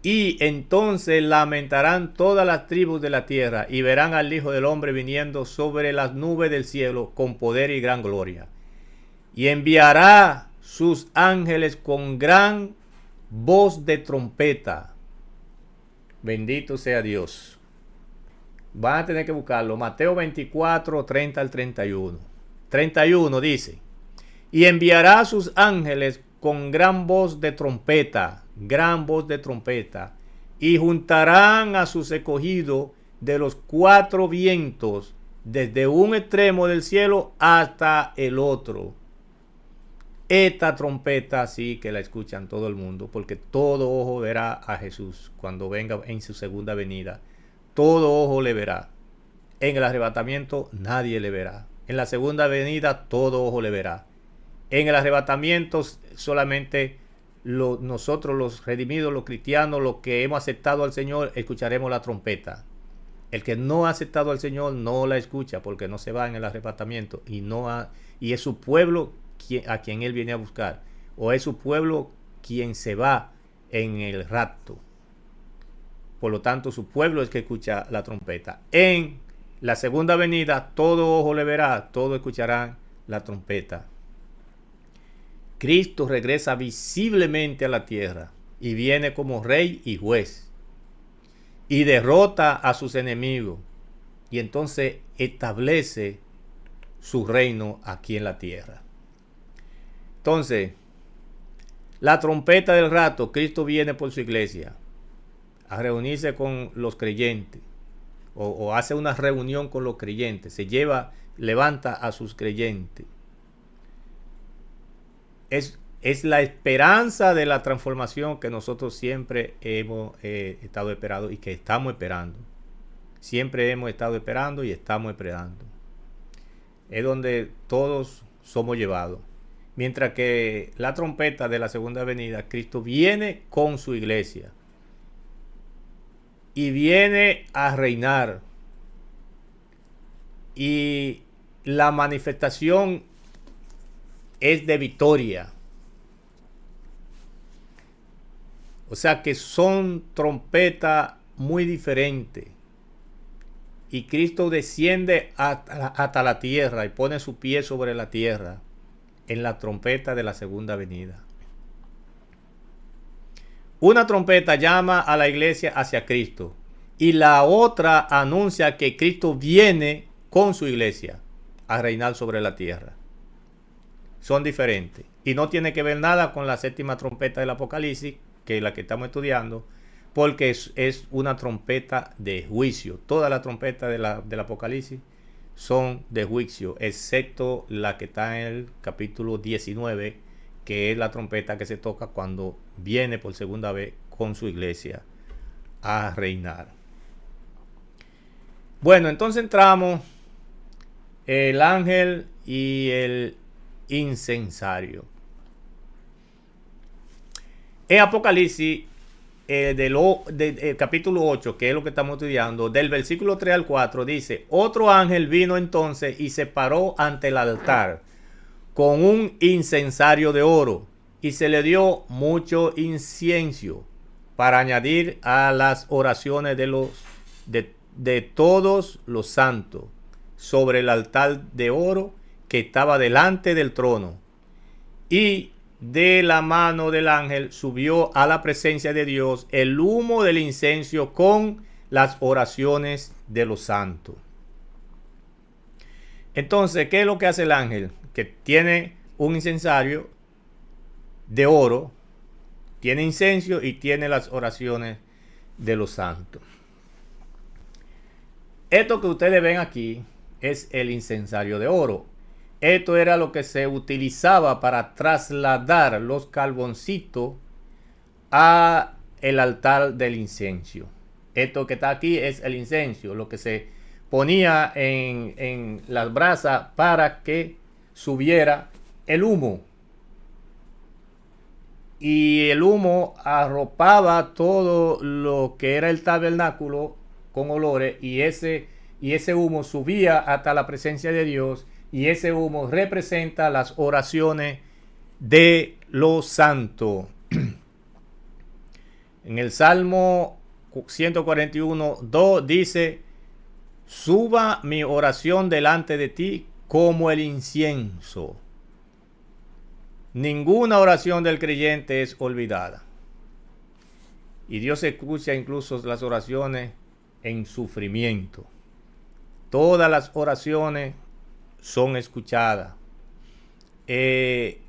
Y entonces lamentarán todas las tribus de la tierra y verán al Hijo del Hombre viniendo sobre las nubes del cielo con poder y gran gloria. Y enviará sus ángeles con gran voz de trompeta. Bendito sea Dios. Van a tener que buscarlo. Mateo 24, 30 al 31. 31 dice: y enviará sus ángeles con gran voz de trompeta, y juntarán a sus escogidos de los cuatro vientos, desde un extremo del cielo hasta el otro. Esta trompeta sí que la escuchan todo el mundo, porque todo ojo verá a Jesús cuando venga en su segunda venida. Todo ojo le verá. En el arrebatamiento nadie le verá. En la segunda venida todo ojo le verá. En el arrebatamiento solamente nosotros los redimidos, los cristianos, los que hemos aceptado al Señor, escucharemos la trompeta. El que no ha aceptado al Señor no la escucha porque no se va en el arrebatamiento y es su pueblo a quien Él viene a buscar, o es su pueblo quien se va en el rapto. Por lo tanto, su pueblo es que escucha la trompeta. En la segunda venida, todo ojo le verá, todos escucharán la trompeta. Cristo regresa visiblemente a la tierra y viene como rey y juez y derrota a sus enemigos y entonces establece su reino aquí en la tierra. Entonces, la trompeta del rapto, Cristo viene por su iglesia a reunirse con los creyentes o hace una reunión con los creyentes, levanta a sus creyentes. Es la esperanza de la transformación que nosotros siempre hemos estado esperando y que estamos esperando. Siempre hemos estado esperando y estamos esperando. Es donde todos somos llevados. Mientras que la trompeta de la segunda venida, Cristo viene con su iglesia. Y viene a reinar. Y la manifestación es de victoria. O sea que son trompetas muy diferentes. Y Cristo desciende hasta la tierra y pone su pie sobre la tierra en la trompeta de la segunda venida. Una trompeta llama a la iglesia hacia Cristo y la otra anuncia que Cristo viene con su iglesia a reinar sobre la tierra. Son diferentes y no tiene que ver nada con la séptima trompeta del Apocalipsis, que es la que estamos estudiando, porque es una trompeta de juicio. Todas las trompetas del Apocalipsis son de juicio, excepto la que está en el capítulo 19, que es la trompeta que se toca cuando viene por segunda vez con su iglesia a reinar. Bueno, entonces entramos el ángel y el incensario. En Apocalipsis del capítulo 8, que es lo que estamos estudiando, del versículo 3 al 4, dice: otro ángel vino entonces y se paró ante el altar con un incensario de oro, y se le dio mucho incienso para añadir a las oraciones de todos los santos sobre el altar de oro que estaba delante del trono. Y de la mano del ángel subió a la presencia de Dios el humo del incienso con las oraciones de los santos. Entonces, ¿qué es lo que hace el ángel? Que tiene un incensario de oro, tiene incienso y tiene las oraciones de los santos. Esto que ustedes ven aquí es el incensario de oro. Esto era lo que se utilizaba para trasladar los carboncitos a el altar del incienso. Esto que está aquí es el incienso, lo que se ponía en las brasas para que subiera el humo. Y el humo arropaba todo lo que era el tabernáculo con olores, y ese humo subía hasta la presencia de Dios, y ese humo representa las oraciones de los santos. En el Salmo 141:2 dice: suba mi oración delante de ti como el incienso. Ninguna oración del creyente es olvidada. Y Dios escucha incluso las oraciones en sufrimiento. Todas las oraciones son escuchadas. Le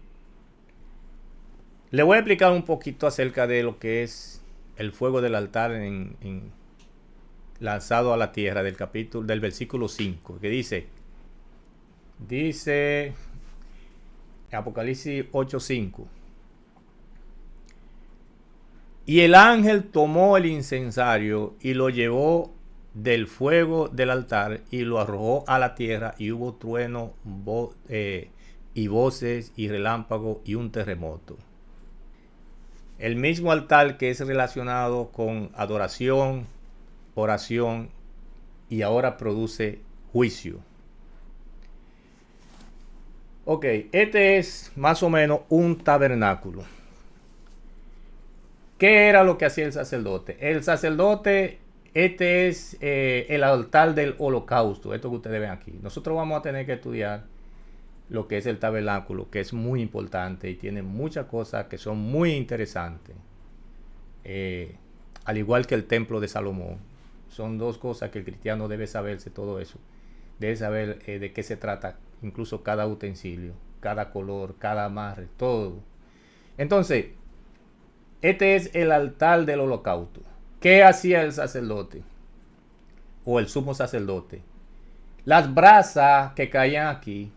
voy a explicar un poquito acerca de lo que es el fuego del altar lanzado a la tierra, del versículo 5, que dice Apocalipsis 8:5: y el ángel tomó el incensario y lo llevó del fuego del altar y lo arrojó a la tierra, y hubo trueno y voces y relámpagos y un terremoto. El mismo altar que es relacionado con adoración, oración, y ahora produce juicio. Ok, este es más o menos un tabernáculo. ¿Qué era lo que hacía el sacerdote? El sacerdote, este es el altar del holocausto, esto que ustedes ven aquí. Nosotros vamos a tener que estudiar lo que es el tabernáculo, que es muy importante y tiene muchas cosas que son muy interesantes. Al igual que el templo de Salomón. Son dos cosas que el cristiano debe saberse, todo eso. Debe saber de qué se trata, incluso cada utensilio, cada color, cada amarre, todo. Entonces, este es el altar del holocausto. ¿Qué hacía el sacerdote? O el sumo sacerdote. Las brasas que caían aquí,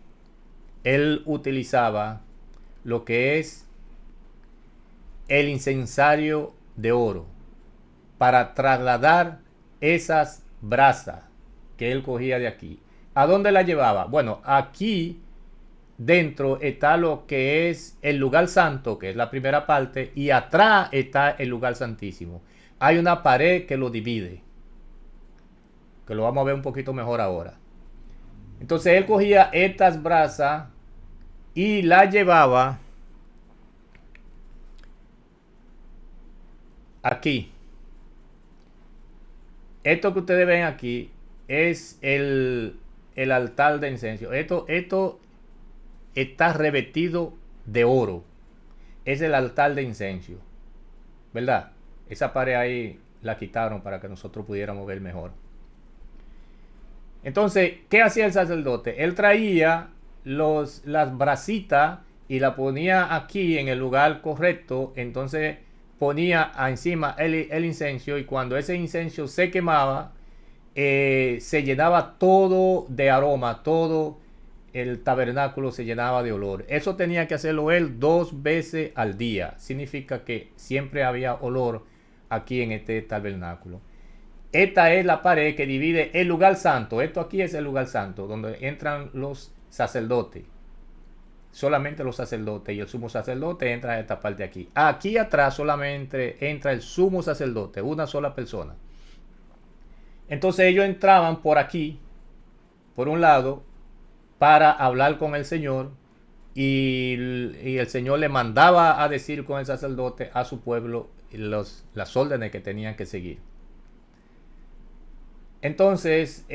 él utilizaba lo que es el incensario de oro para trasladar esas brasas que él cogía de aquí. ¿A dónde la llevaba? Bueno, aquí dentro está lo que es el lugar santo, que es la primera parte, y atrás está el lugar santísimo. Hay una pared que lo divide, que lo vamos a ver un poquito mejor ahora. Entonces él cogía estas brasas y las llevaba aquí. Esto que ustedes ven aquí es el altar de incienso. Esto está revestido de oro. Es el altar de incienso, ¿verdad? Esa pared ahí la quitaron para que nosotros pudiéramos ver mejor. Entonces, ¿qué hacía el sacerdote? Él traía las brasitas y la ponía aquí en el lugar correcto. Entonces ponía encima el incienso, y cuando ese incienso se quemaba, se llenaba todo de aroma, todo el tabernáculo se llenaba de olor. Eso tenía que hacerlo él 2 veces al día. Significa que siempre había olor aquí en este tabernáculo. Esta es la pared que divide el lugar santo. Esto aquí es el lugar santo, donde entran los sacerdotes. Solamente los sacerdotes, y el sumo sacerdote entra en esta parte aquí. Aquí atrás solamente entra el sumo sacerdote, una sola persona. Entonces ellos entraban por aquí, por un lado, para hablar con el Señor, y el Señor le mandaba a decir con el sacerdote a su pueblo las órdenes que tenían que seguir. Entonces,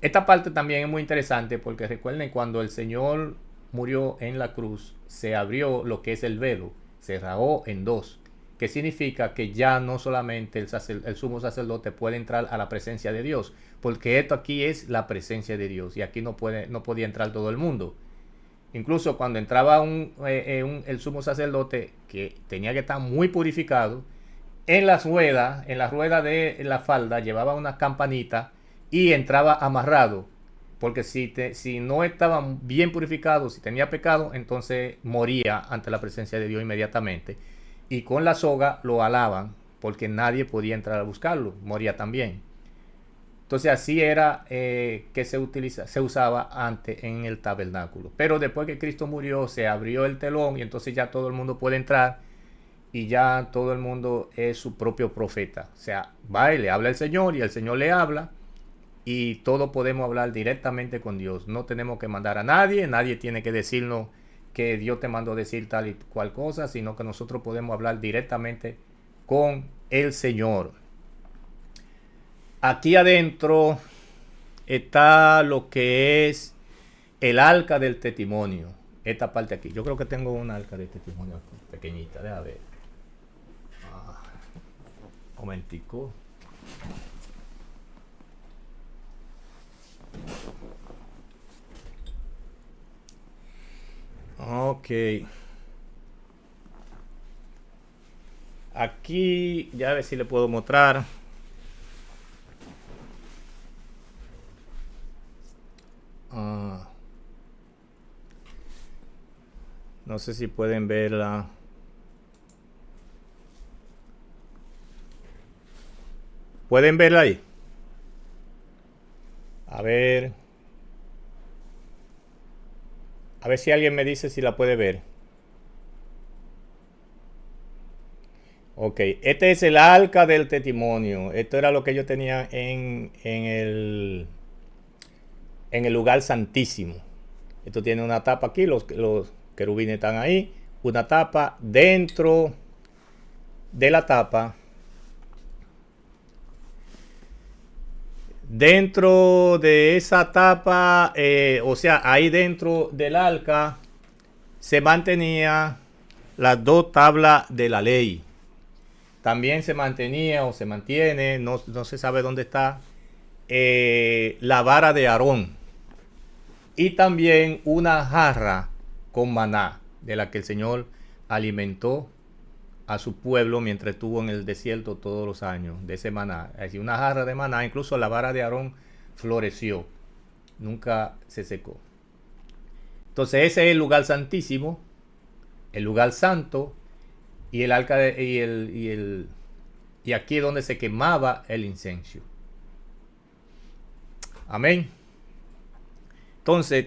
esta parte también es muy interesante, porque recuerden, cuando el Señor murió en la cruz, se abrió lo que es el velo, se rasgó en dos, que significa que ya no solamente el sumo sacerdote puede entrar a la presencia de Dios, porque esto aquí es la presencia de Dios, y aquí no podía entrar todo el mundo. Incluso cuando entraba el sumo sacerdote, que tenía que estar muy purificado, en la rueda de la falda llevaba una campanita y entraba amarrado. Porque si no estaban bien purificados, si tenía pecado, entonces moría ante la presencia de Dios inmediatamente. Y con la soga lo alaban, porque nadie podía entrar a buscarlo, moría también. Entonces así era que se usaba antes en el tabernáculo. Pero después que Cristo murió, se abrió el telón y entonces ya todo el mundo puede entrar y ya todo el mundo es su propio profeta. O sea, va y le habla al Señor y el Señor le habla y todos podemos hablar directamente con Dios. No tenemos que mandar a nadie, nadie tiene que decirnos que Dios te mandó decir tal y cual cosa, sino que nosotros podemos hablar directamente con el Señor. Aquí adentro está lo que es el arca del testimonio. Esta parte aquí. Yo creo que tengo una arca de testimonio aquí, pequeñita. Déjame ver. Momentico. Ok. Aquí, ya a ver si le puedo mostrar. No sé si pueden verla. ¿Pueden verla ahí? A ver. A ver si alguien me dice si la puede ver. Ok, este es el arca del testimonio. Esto era lo que yo tenía en el lugar santísimo. Esto tiene una tapa aquí, los querubines están ahí. Una tapa dentro de la tapa. Dentro de esa tapa, o sea, ahí dentro del arca, se mantenía las dos tablas de la ley. También se mantenía o se mantiene, no se sabe dónde está, la vara de Aarón. Y también una jarra con maná, de la que el Señor alimentó a su pueblo mientras estuvo en el desierto todos los años, de ese maná. Es decir, una jarra de maná, incluso la vara de Aarón floreció, nunca se secó. Entonces ese es el lugar santísimo, el lugar santo, y el arca y aquí es donde se quemaba el incienso. Amén. Entonces,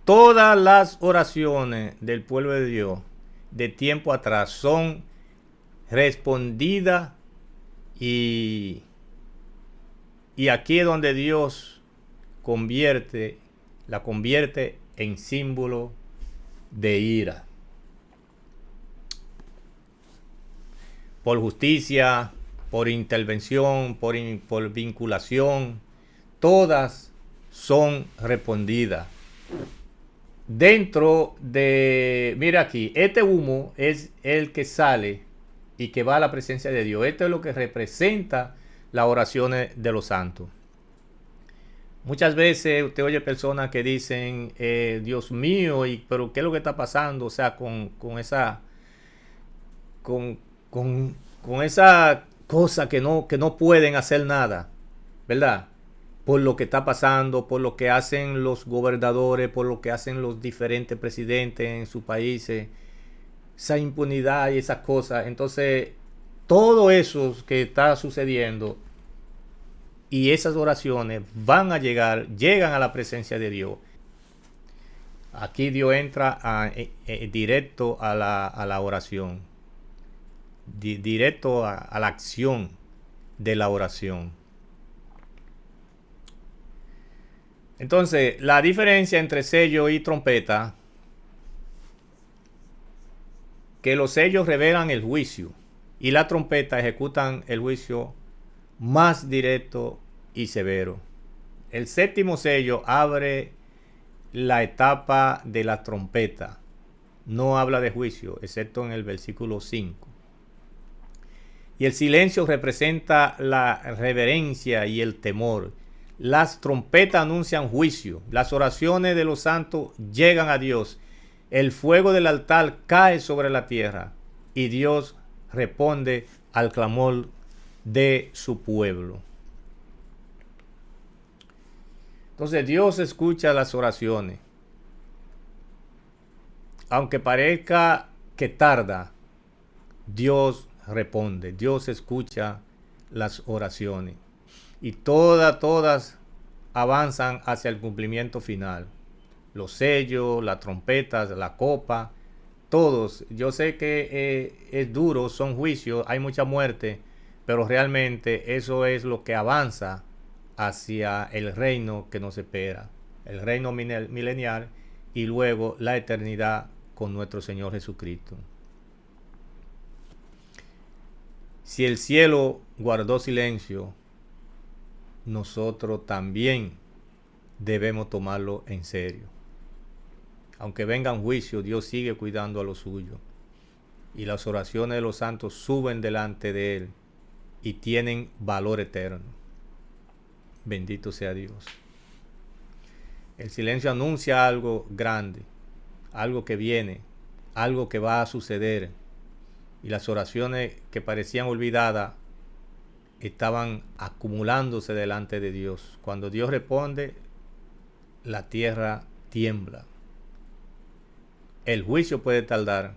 todas las oraciones del pueblo de Dios de tiempo atrás son respondidas y aquí es donde Dios la convierte en símbolo de ira. Por justicia, por intervención, por vinculación, todas son respondidas. Dentro de, mira aquí, este humo es el que sale y que va a la presencia de Dios. Esto es lo que representa las oraciones de los santos. Muchas veces usted oye personas que dicen, Dios mío, pero ¿qué es lo que está pasando? O sea, con esa cosa que no pueden hacer nada, ¿verdad? Por lo que está pasando, por lo que hacen los gobernadores, por lo que hacen los diferentes presidentes en sus países, esa impunidad y esas cosas. Entonces, todo eso que está sucediendo y esas oraciones llegan a la presencia de Dios. Aquí Dios entra directo a la oración, directo a la acción de la oración. Entonces, la diferencia entre sello y trompeta, que los sellos revelan el juicio y la trompeta ejecutan el juicio más directo y severo. El séptimo sello abre la etapa de la trompeta. No habla de juicio, excepto en el versículo 5. Y el silencio representa la reverencia y el temor. Las trompetas anuncian juicio. Las oraciones de los santos llegan a Dios. El fuego del altar cae sobre la tierra y Dios responde al clamor de su pueblo. Entonces Dios escucha las oraciones. Aunque parezca que tarda, Dios responde, Dios escucha las oraciones. Y todas avanzan hacia el cumplimiento final. Los sellos, las trompetas, la copa, todos. Yo sé que es duro, son juicios, hay mucha muerte, pero realmente eso es lo que avanza hacia el reino que nos espera, el reino milenial y luego la eternidad con nuestro Señor Jesucristo. Si el cielo guardó silencio, nosotros también debemos tomarlo en serio. Aunque vengan juicios, Dios sigue cuidando a lo suyo. Y las oraciones de los santos suben delante de Él y tienen valor eterno. Bendito sea Dios. El silencio anuncia algo grande, algo que viene, algo que va a suceder. Y las oraciones que parecían olvidadas estaban acumulándose delante de Dios. Cuando Dios responde, la tierra tiembla. El juicio puede tardar,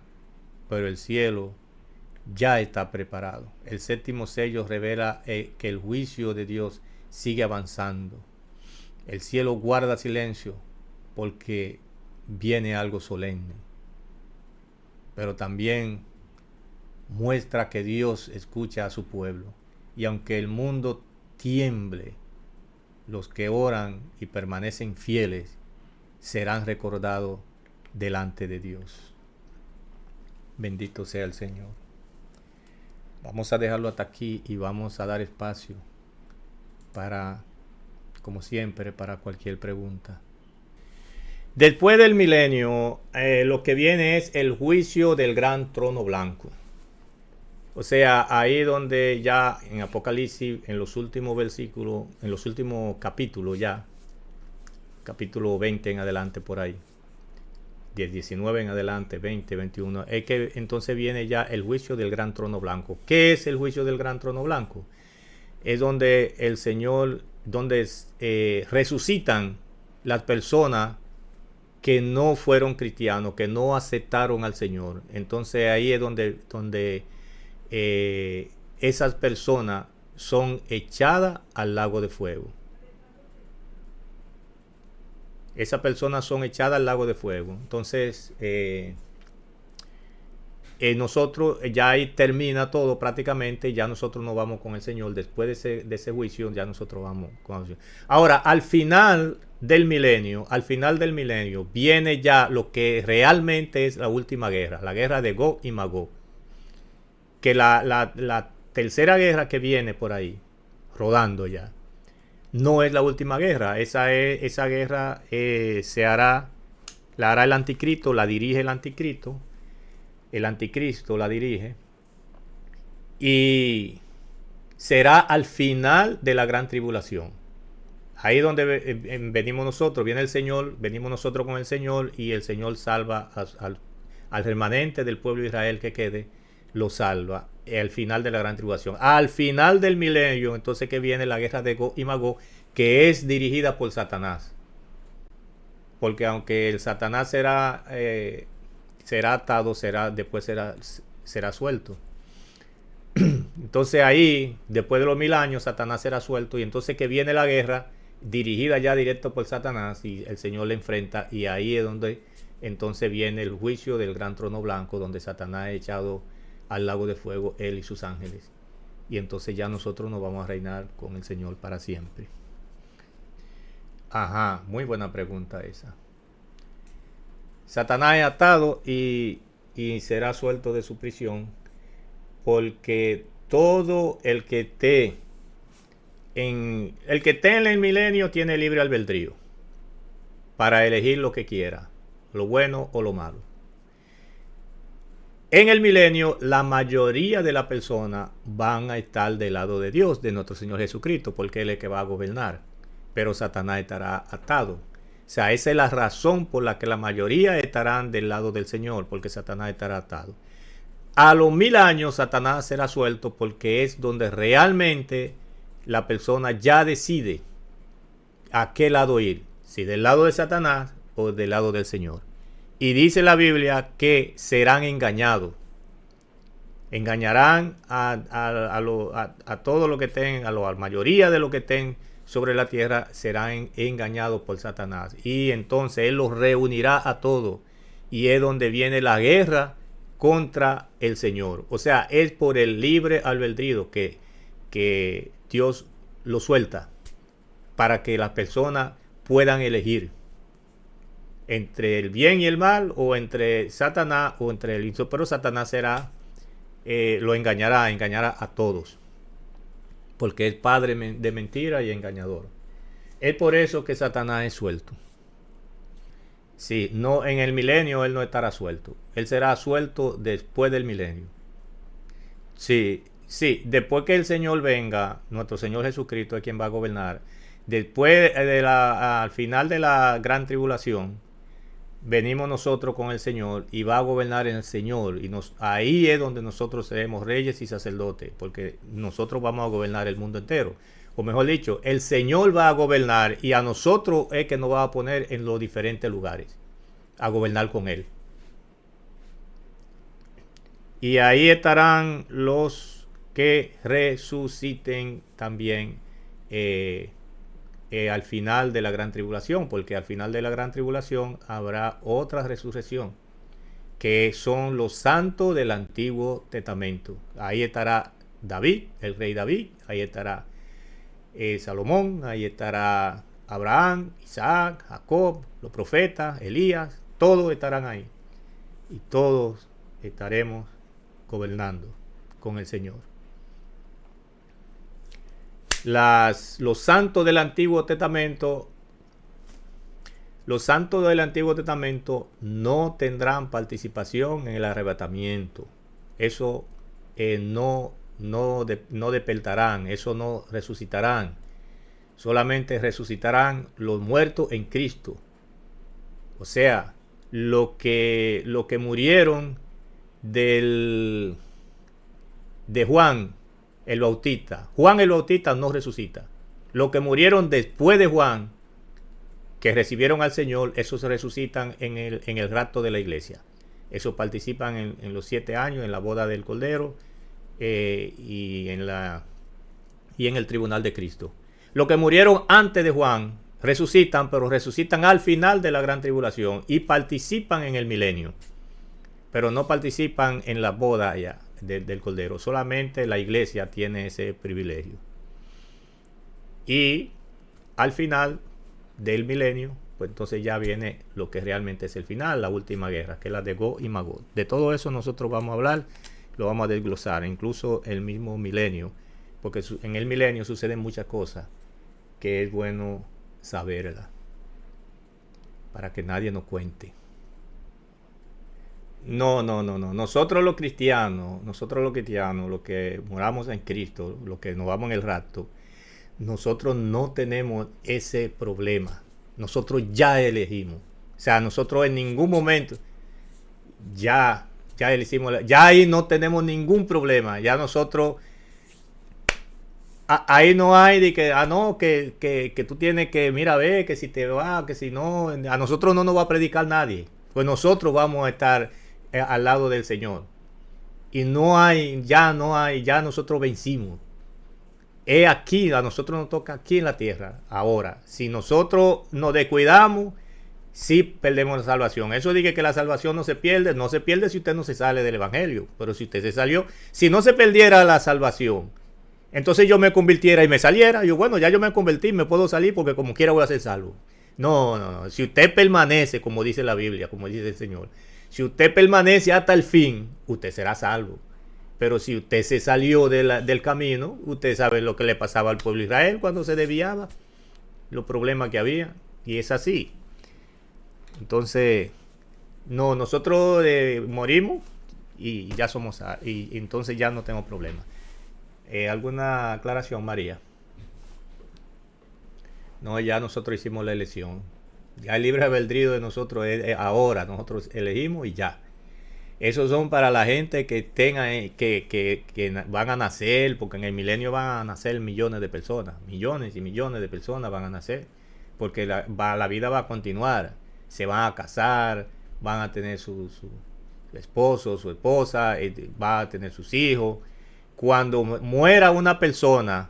pero el cielo ya está preparado. El séptimo sello revela que el juicio de Dios sigue avanzando. El cielo guarda silencio porque viene algo solemne. Pero también muestra que Dios escucha a su pueblo. Y aunque el mundo tiemble, los que oran y permanecen fieles serán recordados delante de Dios. Bendito sea el Señor. Vamos a dejarlo hasta aquí y vamos a dar espacio para, como siempre, para cualquier pregunta. Después del milenio, lo que viene es el juicio del gran trono blanco. O sea, ahí donde ya en Apocalipsis, en los últimos versículos, en los últimos capítulos ya, capítulo 20 en adelante por ahí, 19 en adelante, 20, 21, es que entonces viene ya el juicio del gran trono blanco. ¿Qué es el juicio del gran trono blanco? Es donde el Señor, donde resucitan las personas que no fueron cristianos, que no aceptaron al Señor. Entonces ahí es donde esas personas son echadas al lago de fuego. Esas personas son echadas al lago de fuego. Entonces, nosotros ya ahí termina todo prácticamente. Ya nosotros nos vamos con el Señor. Después de ese juicio, ya nosotros vamos con el Señor. Ahora, al final del milenio, viene ya lo que realmente es la última guerra. La guerra de Gog y Magog. Que la tercera guerra que viene por ahí, rodando ya, no es la última guerra. Esa guerra la hará el anticristo, la dirige el anticristo. El anticristo la dirige. Y será al final de la gran tribulación. Ahí donde venimos nosotros, viene el Señor, venimos nosotros con el Señor y el Señor salva al remanente del pueblo de Israel que quede, lo salva al final de la gran tribulación. Al final del milenio, entonces que viene la guerra de Gog y Magog, que es dirigida por Satanás. Porque aunque el Satanás será atado, después será suelto. Entonces ahí, después de los 1000 años, Satanás será suelto. Y entonces que viene la guerra dirigida ya directo por Satanás y el Señor le enfrenta. Y ahí es donde entonces viene el juicio del gran trono blanco, donde Satanás es echado al lago de fuego, él y sus ángeles. Y entonces ya nosotros nos vamos a reinar con el Señor para siempre. Ajá, muy buena pregunta esa. Satanás es atado y será suelto de su prisión, porque todo el que esté en el milenio tiene libre albedrío para elegir lo que quiera, lo bueno o lo malo. En el milenio, la mayoría de las personas van a estar del lado de Dios, de nuestro Señor Jesucristo, porque Él es el que va a gobernar. Pero Satanás estará atado. O sea, esa es la razón por la que la mayoría estarán del lado del Señor, porque Satanás estará atado. A los 1000 años, Satanás será suelto, porque es donde realmente la persona ya decide a qué lado ir, si del lado de Satanás o del lado del Señor. Y dice la Biblia que serán engañados. Engañarán a todo lo que estén, a la mayoría de lo que estén sobre la tierra, serán engañados por Satanás. Y entonces Él los reunirá a todos. Y es donde viene la guerra contra el Señor. O sea, es por el libre albedrío que Dios lo suelta para que las personas puedan elegir entre el bien y el mal, o entre Satanás o entre el infierno. Pero Satanás será, lo engañará a todos, porque es padre de mentira y engañador. Es por eso que Satanás es suelto. Sí, no, en el milenio él no estará suelto. Él será suelto después del milenio. Sí, sí, después que el Señor venga, nuestro Señor Jesucristo es quien va a gobernar. Después al final de la gran tribulación, venimos nosotros con el Señor y va a gobernar el Señor. Y ahí es donde nosotros seremos reyes y sacerdotes, porque nosotros vamos a gobernar el mundo entero. O mejor dicho, el Señor va a gobernar y a nosotros es que nos va a poner en los diferentes lugares a gobernar con Él. Y ahí estarán los que resuciten también al final de la gran tribulación, porque al final de la gran tribulación habrá otra resurrección, que son los santos del Antiguo Testamento. Ahí estará David, el rey David, ahí estará Salomón, ahí estará Abraham, Isaac, Jacob, los profetas, Elías, todos estarán ahí. Y todos estaremos gobernando con el Señor. Los santos del Antiguo Testamento, no tendrán participación en el arrebatamiento. Eso no despertarán, eso no resucitarán. Solamente resucitarán los muertos en Cristo. O sea, lo que murieron de Juan el Bautista. Juan el Bautista no resucita. Los que murieron después de Juan, que recibieron al Señor, esos resucitan en el rapto de la iglesia. Esos participan en los 7 años, en la boda del Cordero, y en el tribunal de Cristo. Los que murieron antes de Juan resucitan, pero resucitan al final de la gran tribulación y participan en el milenio, pero no participan en la boda ya del Cordero. Solamente la iglesia tiene ese privilegio. Y al final del milenio, pues entonces ya viene lo que realmente es el final, la última guerra, que es la de Gog y Magog. De todo eso nosotros vamos a hablar, lo vamos a desglosar, incluso el mismo milenio, porque en el milenio suceden muchas cosas que es bueno saberlas, para que nadie nos cuente. No. Nosotros los cristianos, los que moramos en Cristo, los que nos vamos en el rapto, nosotros no tenemos ese problema. Nosotros ya elegimos. O sea, nosotros en ningún momento ya elegimos, ya ahí no tenemos ningún problema. Ya nosotros, ahí no hay de que, no, que tú tienes que, mira, ve, que si te va, que si no, a nosotros no nos va a predicar nadie. Pues nosotros vamos a estar al lado del Señor. Y ya nosotros vencimos. Es aquí, a nosotros nos toca aquí en la tierra. Ahora, si nosotros nos descuidamos, sí perdemos la salvación. Eso dice que la salvación no se pierde si usted no se sale del evangelio. Pero si usted se salió, si no se perdiera la salvación, entonces yo me convirtiera y me saliera, bueno, ya yo me convertí, me puedo salir porque como quiera voy a ser salvo. No. Si usted permanece, como dice la Biblia, como dice el Señor, si usted permanece hasta el fin, usted será salvo. Pero si usted se salió del camino, usted sabe lo que le pasaba al pueblo de Israel cuando se desviaba, los problemas que había, y es así. Entonces, nosotros morimos y ya somos, y entonces ya no tengo problema. ¿Alguna aclaración, María? No, ya nosotros hicimos la elección. Ya el libre albedrío de nosotros es ahora, nosotros elegimos y ya. Esos son para la gente que que van a nacer, porque en el milenio van a nacer millones de personas. Millones y millones de personas van a nacer. porque la vida va a continuar. Se van a casar, van a tener su esposo, su esposa, va a tener sus hijos. Cuando muera una persona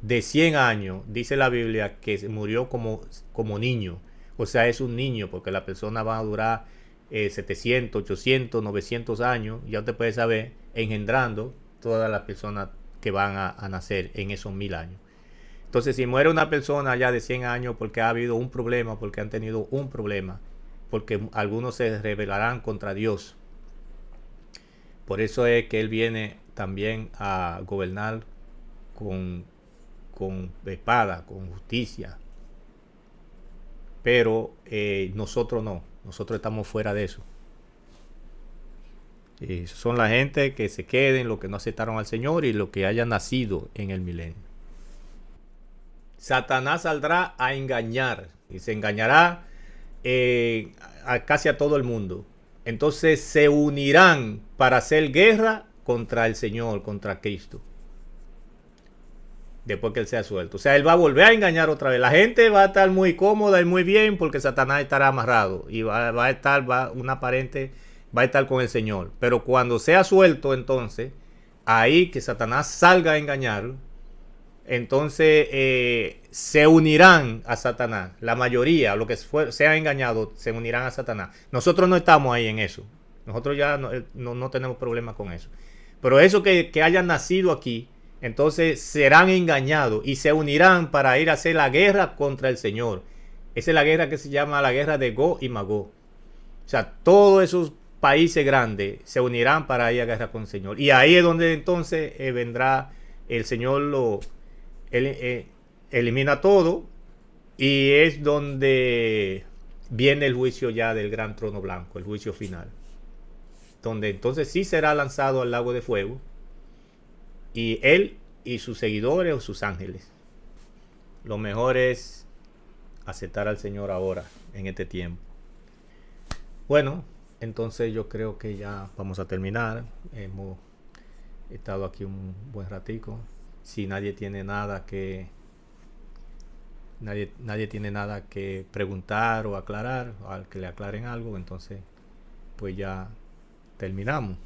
de 100 años, dice la Biblia que murió como niño. O sea, es un niño, porque la persona va a durar 700, 800, 900 años. Ya usted puede saber, engendrando todas las personas que van a nacer en esos 1000 años. Entonces, si muere una persona ya de 100 años porque ha habido un problema, porque han tenido un problema, porque algunos se rebelarán contra Dios. Por eso es que Él viene también a gobernar con espada, con justicia. Pero nosotros no, nosotros estamos fuera de eso. Son la gente que se queden, los que no aceptaron al Señor y los que hayan nacido en el milenio. Satanás saldrá a engañar y se engañará casi a todo el mundo. Entonces se unirán para hacer guerra contra el Señor, contra Cristo. Después que Él sea suelto. O sea, Él va a volver a engañar otra vez. La gente va a estar muy cómoda y muy bien porque Satanás estará amarrado. Y va a estar con el Señor. Pero cuando sea suelto, entonces, ahí que Satanás salga a engañar, entonces se unirán a Satanás. La mayoría, lo que sea engañado, se unirán a Satanás. Nosotros no estamos ahí en eso. Nosotros ya no tenemos problemas con eso. Pero eso que hayan nacido aquí, entonces serán engañados y se unirán para ir a hacer la guerra contra el Señor. Esa es la guerra que se llama la guerra de Gog y Magog. O sea, todos esos países grandes se unirán para ir a guerra con el Señor. Y ahí es donde entonces vendrá el Señor, elimina todo, y es donde viene el juicio ya del gran trono blanco, el juicio final. Donde entonces sí será lanzado al lago de fuego. Y él y sus seguidores o sus ángeles. Lo mejor es aceptar al Señor ahora, en este tiempo. Bueno, entonces yo creo que ya vamos a terminar. Hemos estado aquí un buen ratico. Si nadie tiene nada que preguntar o aclarar, o al que le aclaren algo, entonces pues ya terminamos.